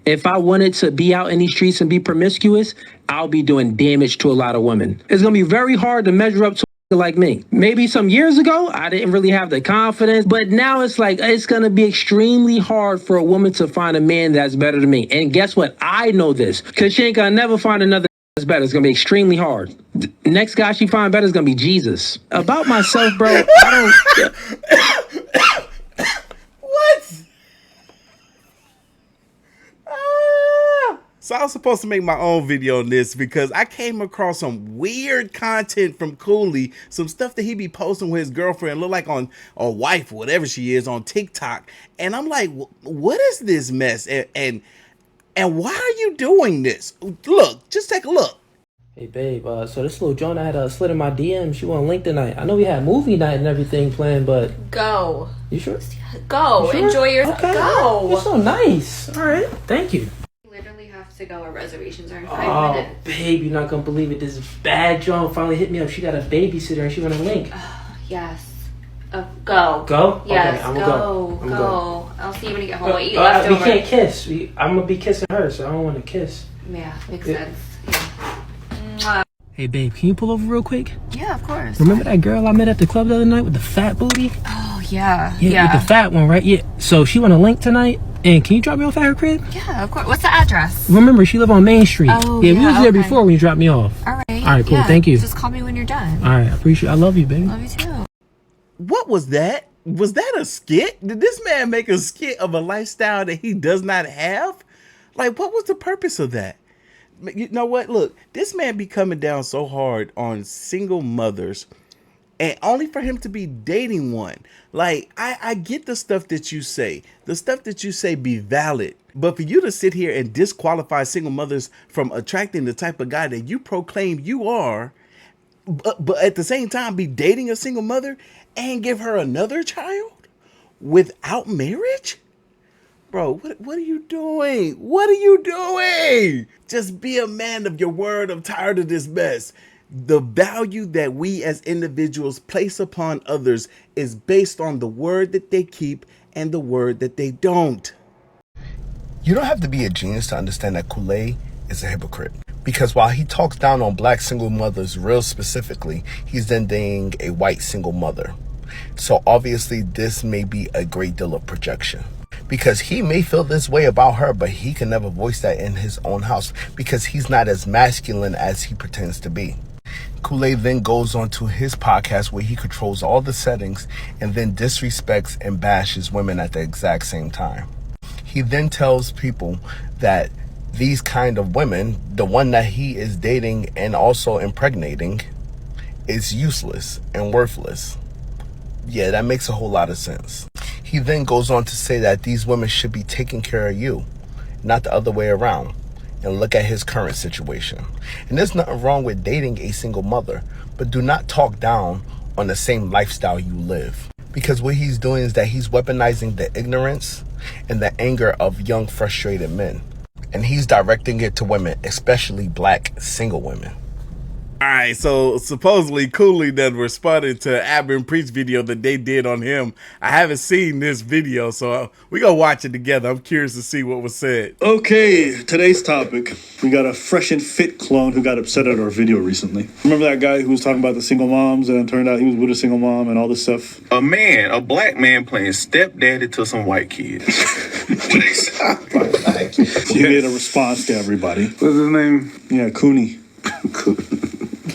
If I wanted to be out in these streets and be promiscuous, I'll be doing damage to a lot of women. It's gonna be very hard to measure up to like me. Maybe some years ago, I didn't really have the confidence, but now it's like, it's gonna be extremely hard for a woman to find a man that's better than me. And guess what? I know this, because she ain't gonna never find another that's better. It's gonna be extremely hard. The next guy she find better is gonna be Jesus. About myself, bro, I don't... What? So I was supposed to make my own video on this because I came across some weird content from Cooley, some stuff that he be posting with his girlfriend, look like on or wife, whatever she is, on TikTok, and I'm like, what is this mess? And why are you doing this? Look, just take a look. Hey babe, so this little Jonah had slid in my DM. She want to link tonight. I know we had movie night and everything planned, but go. You sure? Go. You sure? Enjoy your go. You're so nice. All right, thank you. Literally have to go. Our reservations are in 5 minutes. Babe, you're not gonna believe it. This bad John finally hit me up. She got a babysitter and she want to link. Yes. Go. Go? Yes. Okay, I'm go. gonna go. I'll see you when you get home. What you left over? We can't kiss. I'm gonna be kissing her, so I don't want to kiss. Yeah, makes sense. Hey babe, can you pull over real quick? Yeah, of course. Remember that girl I met at the club the other night with the fat booty? Oh yeah. Yeah. With the fat one, right? Yeah. So she want to link tonight, and can you drop me off at her crib? Yeah, of course. What's the address? Remember, she live on Main Street. Oh yeah. We was there before when you dropped me off. All right. All right, cool. Thank you. Just call me when you're done. All right, I appreciate. I love you, baby. Love you too. What was that? Was that a skit? Did this man make a skit of a lifestyle that he does not have? Like, what was the purpose of that? You know what? Look, this man be coming down so hard on single mothers, and only for him to be dating one. Like, I get the stuff that you say. The stuff that you say be valid. But for you to sit here and disqualify single mothers from attracting the type of guy that you proclaim you are, but at the same time be dating a single mother and give her another child without marriage? Bro, what are you doing? What are you doing? Just be a man of your word. I'm tired of this mess. The value that we as individuals place upon others is based on the word that they keep and the word that they don't. You don't have to be a genius to understand that Kool-Aid is a hypocrite. Because while he talks down on black single mothers real specifically, he's then dating a white single mother. So obviously this may be a great deal of projection. Because he may feel this way about her, but he can never voice that in his own house because he's not as masculine as he pretends to be. Kool-Aid then goes on to his podcast where he controls all the settings and then disrespects and bashes women at the exact same time. He then tells people that these kind of women, the one that he is dating and also impregnating, is useless and worthless. Yeah, that makes a whole lot of sense. He then goes on to say that these women should be taking care of you, not the other way around. And look at his current situation. And there's nothing wrong with dating a single mother, but do not talk down on the same lifestyle you live. Because what he's doing is that he's weaponizing the ignorance and the anger of young, frustrated men. And he's directing it to women, especially black single women. All right, so supposedly Cooley then responded to Abba and Preach video that they did on him. I haven't seen this video, so we gonna watch it together. I'm curious to see what was said. Okay, today's topic. We got a fresh and fit clone who got upset at our video recently. Remember that guy who was talking about the single moms and it turned out he was with a single mom and all this stuff? A black man playing stepdaddy to some white kids. He made a response to everybody. What's his name? Yeah, Cooney.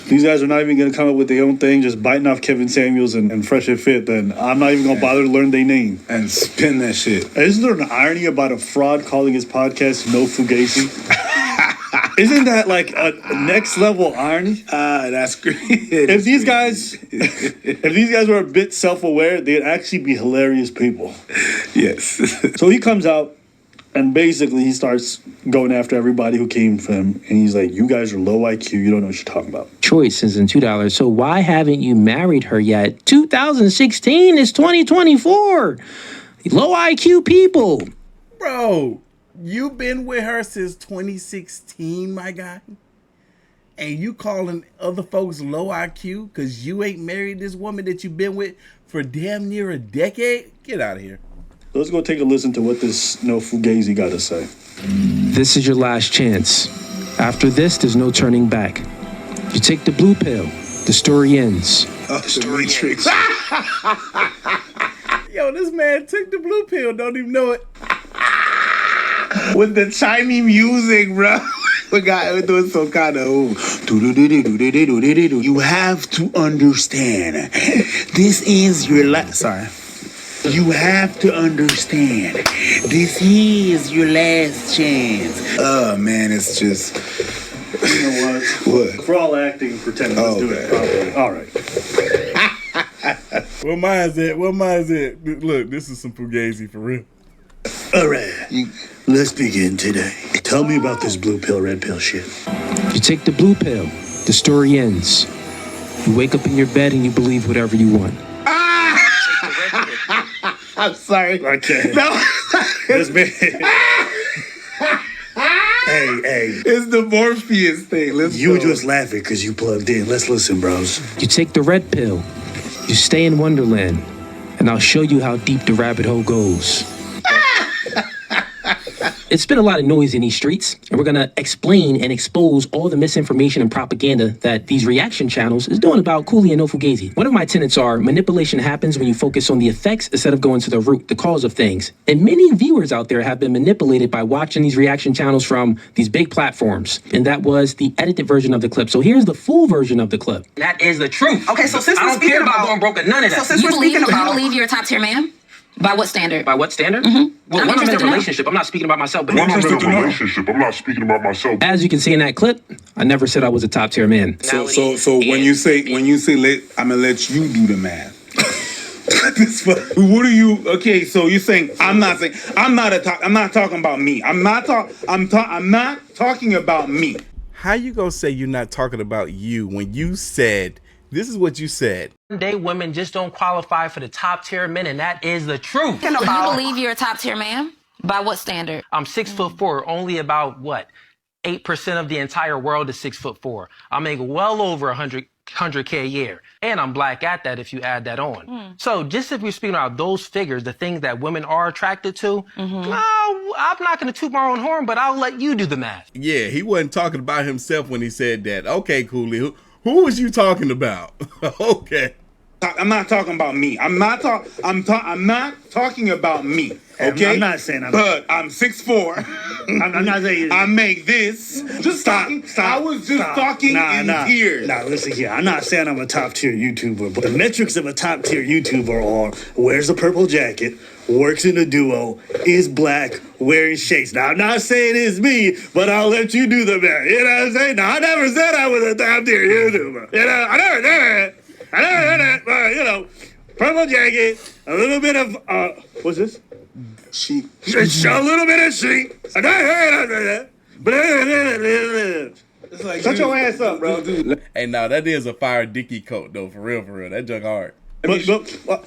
These guys are not even going to come up with their own thing, just biting off Kevin Samuels and Fresh and Fit, then I'm not even going to bother to learn their name. And spin that shit. Isn't there an irony about a fraud calling his podcast No Fugazee? Isn't that like a next level irony? That's great. If these guys were a bit self-aware, they'd actually be hilarious people. Yes. So he comes out and basically he starts going after everybody who came for him. And he's like, you guys are low IQ. You don't know what you're talking about. Choice is in $2. So why haven't you married her yet? 2016 is 2024. Low IQ people. Bro, you've been with her since 2016, my guy. And you calling other folks low IQ because you ain't married this woman that you've been with for damn near a decade? Get out of here. Let's go take a listen to what this Fugazi got to say. This is your last chance. After this, there's no turning back. You take the blue pill, the story ends. Oh, the Matrix. Yo, this man took the blue pill. Don't even know it. With the chimey music, bro. The guy doing some kind of you have to understand. This is your last. Sorry. You have to understand. This is your last chance. Oh man, it's just. You know what? What? For all acting, pretend. Let's do it properly. All right. What mine is it? What mine is it? Look, this is some Fugazee for real. All right. Let's begin today. Tell me about this blue pill, red pill shit. You take the blue pill, the story ends. You wake up in your bed and you believe whatever you want. I'm sorry. Okay. No. This man. Hey. It's the Morpheus thing. Let's You go. just laughing because you plugged in. Let's listen, bros. You take the red pill. You stay in Wonderland. And I'll show you how deep the rabbit hole goes. It's been a lot of noise in these streets, and we're going to explain and expose all the misinformation and propaganda that these reaction channels is doing about Cooley and No Fugazi. One of my tenets are manipulation happens when you focus on the effects instead of going to the root, the cause of things. And many viewers out there have been manipulated by watching these reaction channels from these big platforms. And that was the edited version of the clip. So here's the full version of the clip. That is the truth. Okay, so since I we're don't speaking care about about going broke or none of that. So since You we're speaking about believe you're a top tier man? By what standard? By what standard? I'm Well, when I'm in interested a to know. relationship, I'm not speaking about myself, but I'm in a relationship. I'm not speaking about myself. as you can see in that clip, I never said I was a top tier man. So when you say I'm gonna let you do the math. What are you? Okay, so you're saying I'm not talking about me. I'm not talking about me. How you gonna say you're not talking about you when you said this is what you said? One day women just don't qualify for the top tier men, and that is the truth. You believe you're a top tier man? By what standard? I'm 6'4", only about what? 8% of the entire world is 6'4". I make well over 100K a year, and I'm black at that if you add that on. So just if we're speaking about those figures, the things that women are attracted to, no, I'm not going to toot my own horn, but I'll let you do the math. Yeah, he wasn't talking about himself when he said that. Okay, Cooley, who was you talking about? Okay. I'm not talking about me. I'm not talking about me. Okay. I'm not saying But I'm 6'4". I'm not saying. I make this. Just Stop. I was just talking in tears. Nah, listen here. I'm not saying I'm a top tier YouTuber, but the metrics of a top tier YouTuber are wears a purple jacket, works in a duo, is black, wearing shades. Now, I'm not saying it's me, but I'll let you do the math. You know what I'm saying? Now, I never said I was a top tier YouTuber. You know, I never said that, but, you know, purple jacket, a little bit of, what's this? Sheep. A little bit of sheep. It's like, Shut your ass up, bro. Hey, now that is a fire dicky coat though, for real. That junk hard. But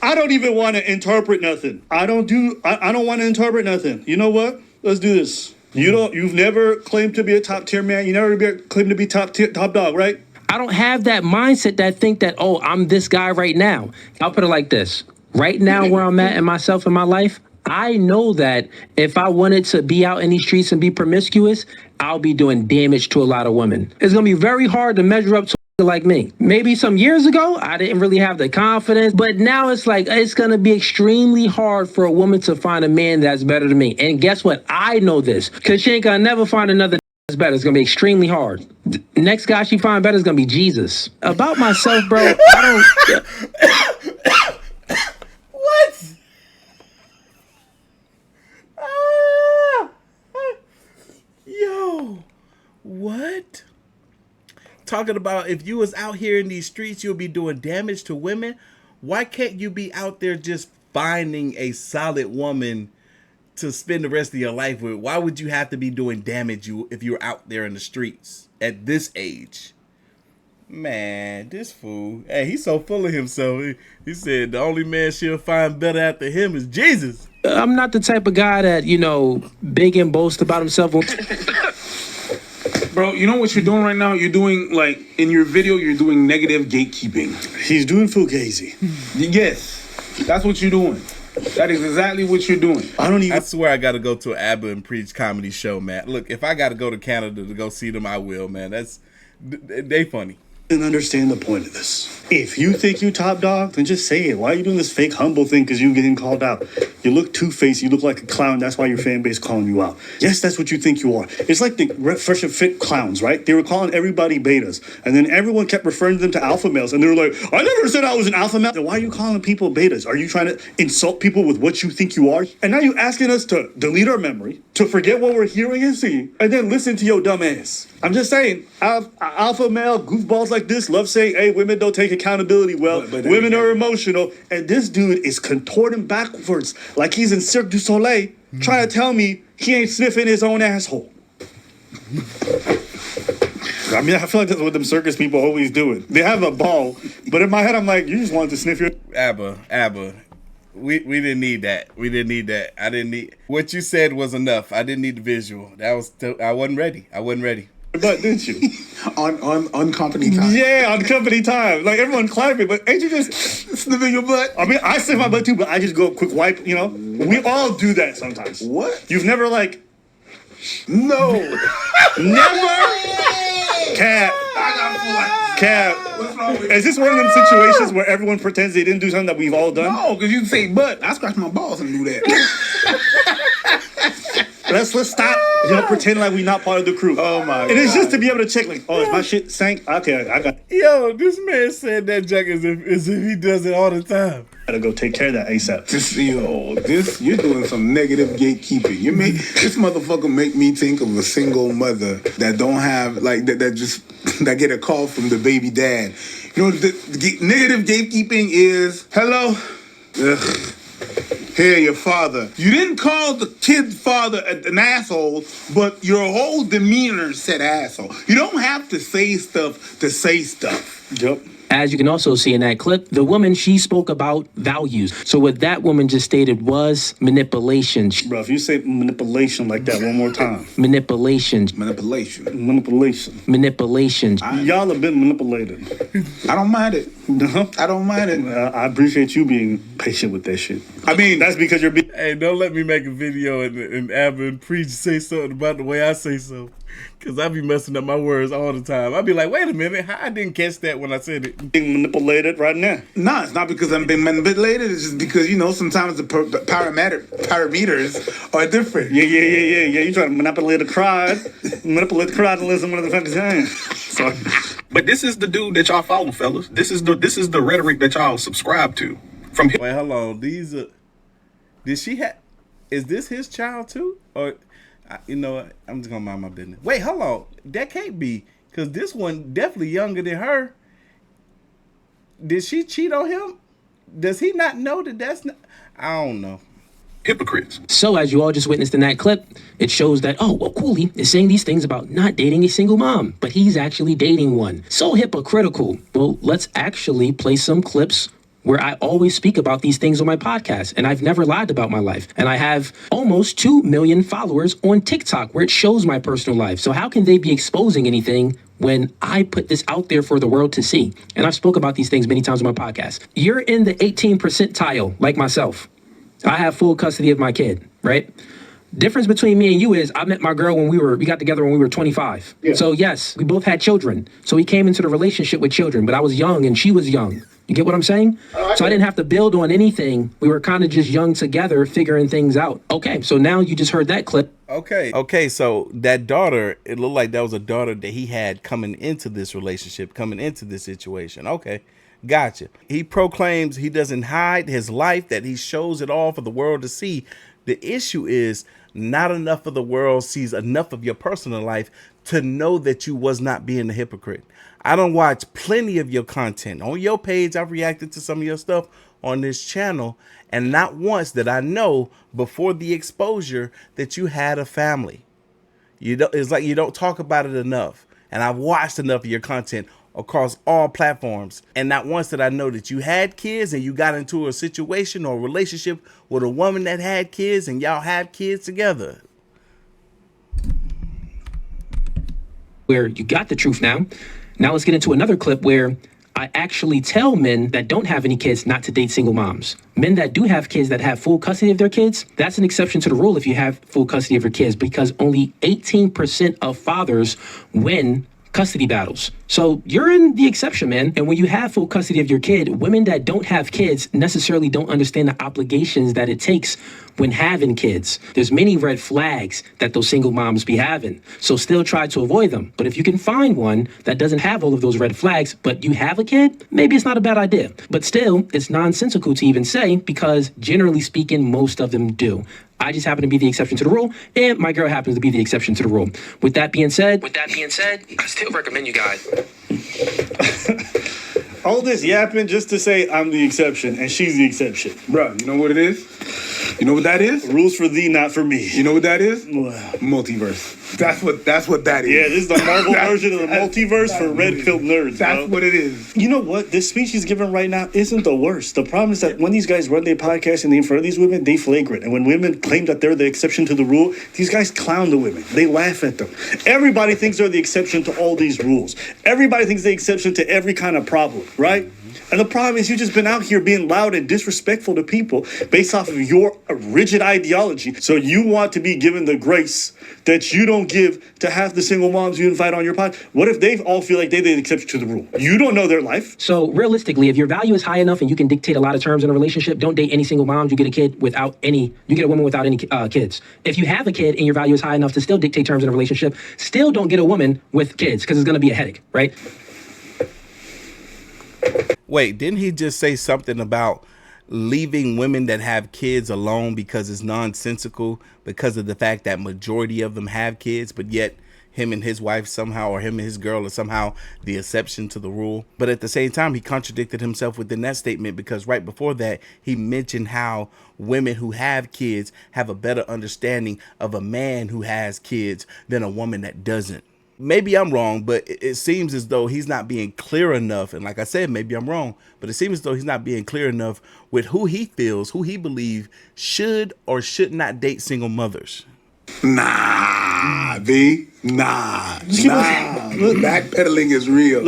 I don't even want to interpret nothing. I don't want to interpret nothing. You know what? Let's do this. You've never claimed to be a top tier man. You never claimed to be top dog, right? I don't have that mindset that think that, oh, I'm this guy right now. I'll put it like this. Right now, where I'm at in myself in my life, I know that if I wanted to be out in these streets and be promiscuous, I'll be doing damage to a lot of women. It's going to be very hard to measure up to like me. Maybe some years ago, I didn't really have the confidence, but now it's like, it's going to be extremely hard for a woman to find a man that's better than me. And guess what? I know this, because she ain't going to never find another that's better. It's going to be extremely hard. The next guy she find better is going to be Jesus. About myself, bro, I don't... What? Yo, what? Talking about if you was out here in these streets, you'll be doing damage to women. Why can't you be out there just finding a solid woman to spend the rest of your life with? Why would you have to be doing damage if you're out there in the streets at this age? Man, this fool. Hey, he's so full of himself. He said the only man she'll find better after him is Jesus. I'm not the type of guy that, big and boast about himself. Bro, you know what you're doing right now? You're doing, like, in your video, you're doing negative gatekeeping. He's doing Fugazi. Yes, that's what you're doing. That is exactly what you're doing. I swear I got to go to an Abba and Preach comedy show, man. Look, if I got to go to Canada to go see them, I will, man. They funny. And understand the point of this. If you think you top dog, then just say it. Why are you doing this fake humble thing because you getting called out? You look two-faced, you look like a clown, that's why your fan base calling you out. Yes, that's what you think you are. It's like the Fresh and Fit clowns, right? They were calling everybody betas, and then everyone kept referring to them to alpha males, and they were like, I never said I was an alpha male. Then why are you calling people betas? Are you trying to insult people with what you think you are? And now you're asking us to delete our memory, to forget what we're hearing and seeing, and then listen to your dumb ass. I'm just saying, alpha male goofballs like this love saying, hey, women don't take accountability well. But women are emotional. And this dude is contorting backwards like he's in Cirque du Soleil trying to tell me he ain't sniffing his own asshole. I mean, I feel like that's what them circus people always do it. They have a ball, but in my head, I'm like, you just wanted to sniff your... Abba. We didn't need that. We didn't need that. I didn't need... What you said was enough. I didn't need the visual. I wasn't ready. But didn't you? on company time. Yeah, on company time. Like everyone clapping, but ain't you just sniffing your butt? I mean, I sniff my butt too, but I just go quick wipe, you know? We all do that sometimes. What? You've never like... No. Never? Cap. Is this one of them situations where everyone pretends they didn't do something that we've all done? No, because you say butt. I scratch my balls and do that. Let's stop, pretending like we not part of the crew. Oh my God. And it's just to be able to check, like, oh, is my shit sank? Okay, I got. Yo, this man said that joke as if he does it all the time. Gotta go take care of that ASAP. You're doing some negative gatekeeping. This motherfucker make me think of a single mother that don't have that get a call from the baby dad. You know, the negative gatekeeping is hello. Ugh. Here, your father. You didn't call the kid's father an asshole, but your whole demeanor said asshole. You don't have to say stuff to say stuff. Yep. As you can also see in that clip, the woman, she spoke about values. So what that woman just stated was manipulation. Bro, if you say manipulation like that one more time. Manipulation. Y'all have been manipulated. I don't mind it. No? I don't mind it. I appreciate you being patient with that shit. I mean, that's because you're being... Hey, don't let me make a video and Abba and Preach say something about the way I say so. Because I be messing up my words all the time. I be like, wait a minute, I didn't catch that when I said it. Being manipulated right now. No, it's not because I'm being manipulated. It's just because, sometimes the parameters are different. Yeah. You trying to manipulate the crowd. Manipulate the crowd and listen to what the fuck is saying. Sorry. But this is the dude that y'all follow, fellas. This is the rhetoric that y'all subscribe to. Wait, hold on. Is this his child too? Or... You know what? I'm just gonna mind my business. Wait, hold on. That can't be, because this one definitely younger than her. Did she cheat on him? Does he not know that that's not? I don't know. Hypocrites. So as you all just witnessed in that clip, it shows that, Cooley is saying these things about not dating a single mom, but he's actually dating one. So hypocritical. Well, let's actually play some clips where I always speak about these things on my podcast, and I've never lied about my life. And I have almost 2 million followers on TikTok where it shows my personal life. So how can they be exposing anything when I put this out there for the world to see? And I've spoke about these things many times on my podcast. You're in the 18 percentile, like myself. I have full custody of my kid, right? Difference between me and you is I met my girl when we got together when we were 25. Yeah. So yes, we both had children. So we came into the relationship with children, but I was young and she was young. You get what I'm saying? So I didn't have to build on anything. We were kind of just young together, figuring things out. Okay, so now you just heard that clip. Okay, so that daughter, it looked like that was a daughter that he had coming into this relationship, coming into this situation. Okay, gotcha. He proclaims he doesn't hide his life, that he shows it all for the world to see. The issue is not enough of the world sees enough of your personal life to know that you was not being a hypocrite. I don't watch plenty of your content. On your page, I've reacted to some of your stuff on this channel, and not once did I know before the exposure that you had a family. It's like you don't talk about it enough. And I've watched enough of your content across all platforms, and not once did I know that you had kids and you got into a situation or a relationship with a woman that had kids and y'all have kids together. Where you got the truth now. Now let's get into another clip where I actually tell men that don't have any kids not to date single moms. Men that do have kids that have full custody of their kids, that's an exception to the rule if you have full custody of your kids, because only 18% of fathers win custody battles. So you're in the exception, man. And when you have full custody of your kid, women that don't have kids necessarily don't understand the obligations that it takes when having kids. There's many red flags that those single moms be having. So still try to avoid them. But if you can find one that doesn't have all of those red flags, but you have a kid, maybe it's not a bad idea. But still, it's nonsensical to even say, because generally speaking, most of them do. I just happen to be the exception to the rule, and my girl happens to be the exception to the rule. With that being said, I still recommend you guys. All this yapping just to say I'm the exception and she's the exception. Bro, you know what it is? You know what that is? Rules for thee, not for me. You know what that is? Multiverse. That's what that is. Yeah, this is the Marvel version of the multiverse for red-pilled nerds. That's what it is. You know what? This speech he's giving right now isn't the worst. The problem is that when these guys run their podcast and they in front of these women, they flagrant. And when women claim that they're the exception to the rule, these guys clown the women. They laugh at them. Everybody thinks they're the exception to all these rules. Everybody thinks they're the exception to every kind of problem, right? And the problem is you've just been out here being loud and disrespectful to people based off of your rigid ideology. So you want to be given the grace that you don't give to half the single moms you invite on your pod. What if they all feel like they're the exception to the rule? You don't know their life. So realistically, if your value is high enough and you can dictate a lot of terms in a relationship, don't date any single moms. You get a woman without any kids. If you have a kid and your value is high enough to still dictate terms in a relationship, still don't get a woman with kids, because it's going to be a headache, right? Wait, didn't he just say something about leaving women that have kids alone because it's nonsensical because of the fact that majority of them have kids, but yet him and his wife somehow, or him and his girl, are somehow the exception to the rule? But at the same time, he contradicted himself within that statement, because right before that, he mentioned how women who have kids have a better understanding of a man who has kids than a woman that doesn't. Maybe I'm wrong, but it seems as though he's not being clear enough. And like I said, maybe I'm wrong, but it seems as though he's not being clear enough with who he believes should or should not date single mothers. Nah. Backpedaling is real.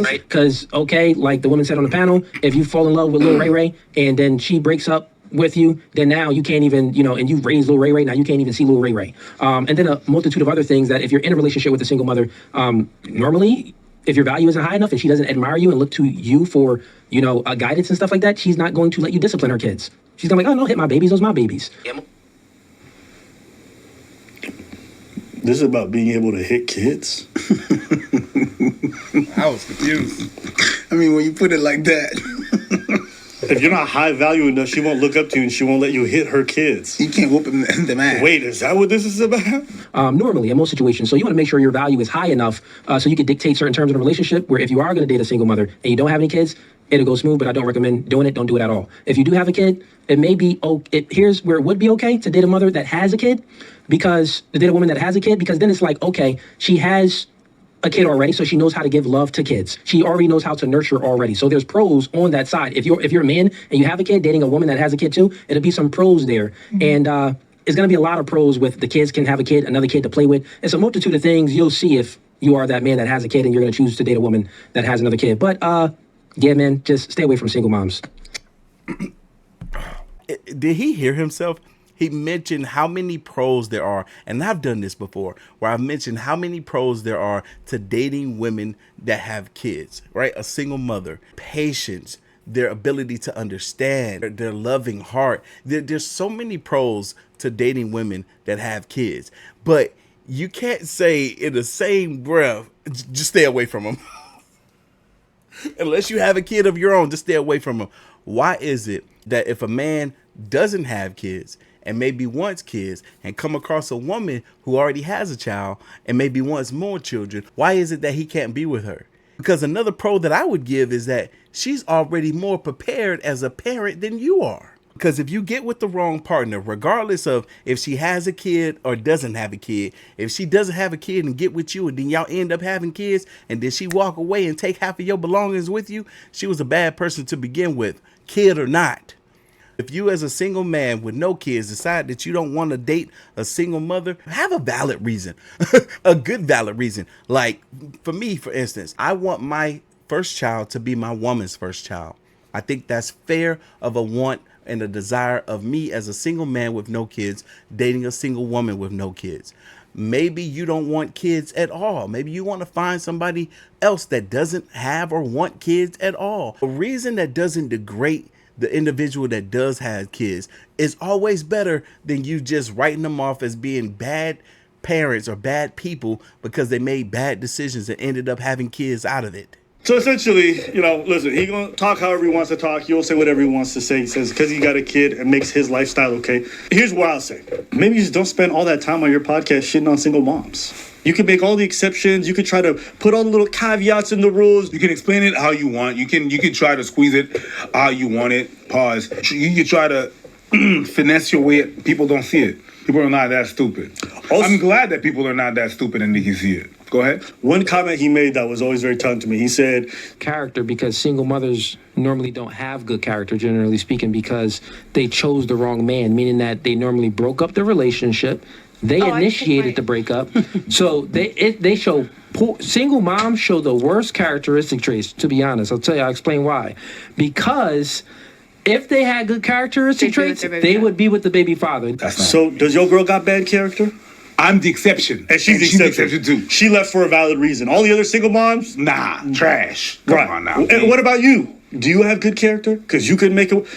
Right? Because, okay, like the woman said on the panel, if you fall in love with Lil Ray Ray and then she breaks up with you, then now you can't even, and you raise Lil Ray Ray, now you can't even see Lil Ray Ray. And then a multitude of other things that if you're in a relationship with a single mother, normally, if your value isn't high enough and she doesn't admire you and look to you for, guidance and stuff like that, she's not going to let you discipline her kids. She's gonna be like, oh no, hit my babies, those my babies. This is about being able to hit kids? I was confused. I mean, when you put it like that. If you're not high value enough, she won't look up to you and she won't let you hit her kids. You can't whoop them ass. Wait, is that what this is about? Normally, in most situations. So you want to make sure your value is high enough so you can dictate certain terms in a relationship, where if you are going to date a single mother and you don't have any kids, it'll go smooth, but I don't recommend doing it. Don't do it at all. If you do have a kid, it may be okay. Here's where it would be okay to date a mother that has a kid, because to date a woman that has a kid, because then it's like, okay, she has a kid already, so she knows how to give love to kids. She already knows how to nurture already. So there's pros on that side. If you're a man and you have a kid, dating a woman that has a kid too, it'll be some pros there. Mm-hmm. And it's gonna be a lot of pros with the kids can have a kid, another kid to play with. It's a multitude of things you'll see if you are that man that has a kid and you're gonna choose to date a woman that has another kid. But yeah, man, just stay away from single moms. Did he hear himself? He mentioned how many pros there are, and I've done this before, where I've mentioned how many pros there are to dating women that have kids, right? A single mother, patience, their ability to understand, their loving heart. There's so many pros to dating women that have kids, but you can't say in the same breath, just stay away from them. Unless you have a kid of your own, just stay away from them. Why is it that if a man doesn't have kids and maybe wants kids and come across a woman who already has a child and maybe wants more children, why is it that he can't be with her? Because another pro that I would give is that she's already more prepared as a parent than you are. Because if you get with the wrong partner, regardless of if she has a kid or doesn't have a kid, if she doesn't have a kid and get with you and then y'all end up having kids and then she walk away and take half of your belongings with you, she was a bad person to begin with, kid or not. If you as a single man with no kids decide that you don't want to date a single mother, have a valid reason, a good valid reason. Like for me, for instance, I want my first child to be my woman's first child. I think that's fair of a want and a desire of me as a single man with no kids, dating a single woman with no kids. Maybe you don't want kids at all. Maybe you want to find somebody else that doesn't have or want kids at all. A reason that doesn't degrade the individual that does have kids is always better than you just writing them off as being bad parents or bad people because they made bad decisions and ended up having kids out of it. So essentially, listen, he gonna talk however he wants to talk. He'll say whatever he wants to say. He says because he got a kid, it makes his lifestyle okay. Here's what I'll say. Maybe you just don't spend all that time on your podcast shitting on single moms. You can make all the exceptions. You can try to put all the little caveats in the rules. You can explain it how you want. You can try to squeeze it how you want it. Pause. You can try to finesse your way. People don't see it. People are not that stupid. Also, I'm glad that people are not that stupid and they can see it. Go ahead. One comment he made that was always very telling to me. He said, character, because single mothers normally don't have good character, generally speaking, because they chose the wrong man, meaning that they normally broke up the relationship. They initiated the breakup. So they show single moms show the worst characteristic traits, to be honest. I'll explain why. Because if they had good characteristic traits, they would be with the baby father. So does your girl got bad character? I'm the exception. And she's the exception too. She left for a valid reason. All the other single moms? Nah, trash. Come on now. And what about you? Do you have good character? Because you could make it.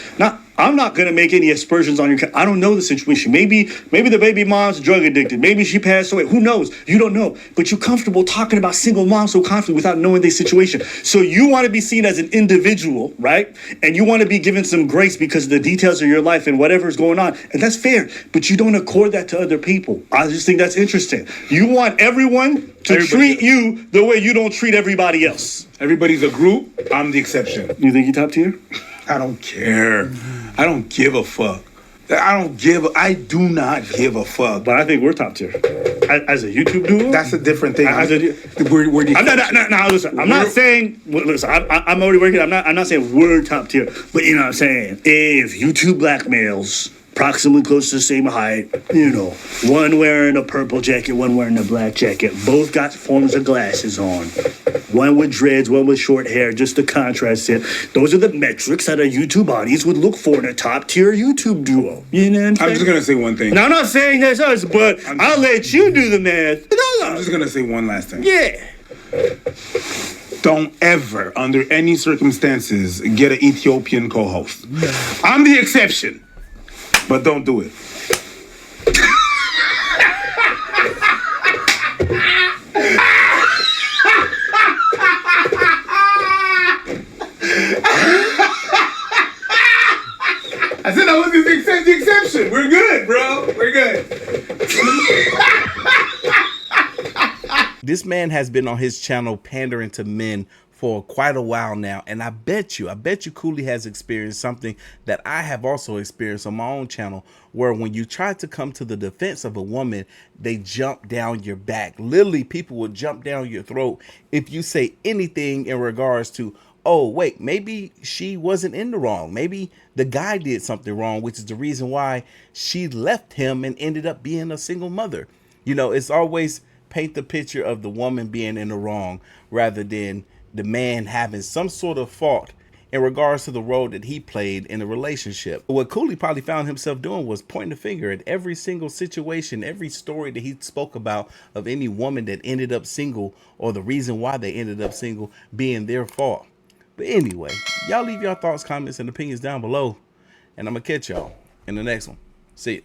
I'm not going to make any aspersions on your. I don't know the situation. Maybe the baby mom's drug addicted. Maybe she passed away. Who knows? You don't know. But you're comfortable talking about single moms so confidently without knowing their situation. So you want to be seen as an individual, right? And you want to be given some grace because of the details of your life and whatever's going on. And that's fair. But you don't accord that to other people. I just think that's interesting. You want everyone to treat you the way you don't treat everybody else. Everybody's a group. I'm the exception. You think you top tier? I don't care. I don't give a fuck. I do not give a fuck. But I think we're top tier. As a YouTube duo? That's a different thing. Listen, I'm not saying, listen, I'm already working. I'm not saying we're top tier. But you know what I'm saying? If you two black males, approximately close to the same height, one wearing a purple jacket, one wearing a black jacket, both got forms of glasses on. One with dreads, one with short hair, just to contrast it. Those are the metrics that a YouTube audience would look for in a top-tier YouTube duo. You know what I'm saying? I'm just going to say one thing. Now, I'm not saying that's us, but I'll let you do the math. I'm just going to say one last thing. Yeah. Don't ever, under any circumstances, get an Ethiopian co-host. I'm the exception, but don't do it. I said I was the exception. We're good, bro. We're good. This man has been on his channel pandering to men for quite a while now, and I bet you Cooley has experienced something that I have also experienced on my own channel, where when you try to come to the defense of a woman, they jump down your back. Literally, people will jump down your throat if you say anything in regards to, oh, wait, maybe she wasn't in the wrong. Maybe the guy did something wrong, which is the reason why she left him and ended up being a single mother. It's always paint the picture of the woman being in the wrong rather than the man having some sort of fault in regards to the role that he played in the relationship. What Cooley probably found himself doing was pointing the finger at every single situation, every story that he spoke about of any woman that ended up single or the reason why they ended up single being their fault. But anyway, y'all leave your thoughts, comments, and opinions down below, and I'm going to catch y'all in the next one. See ya.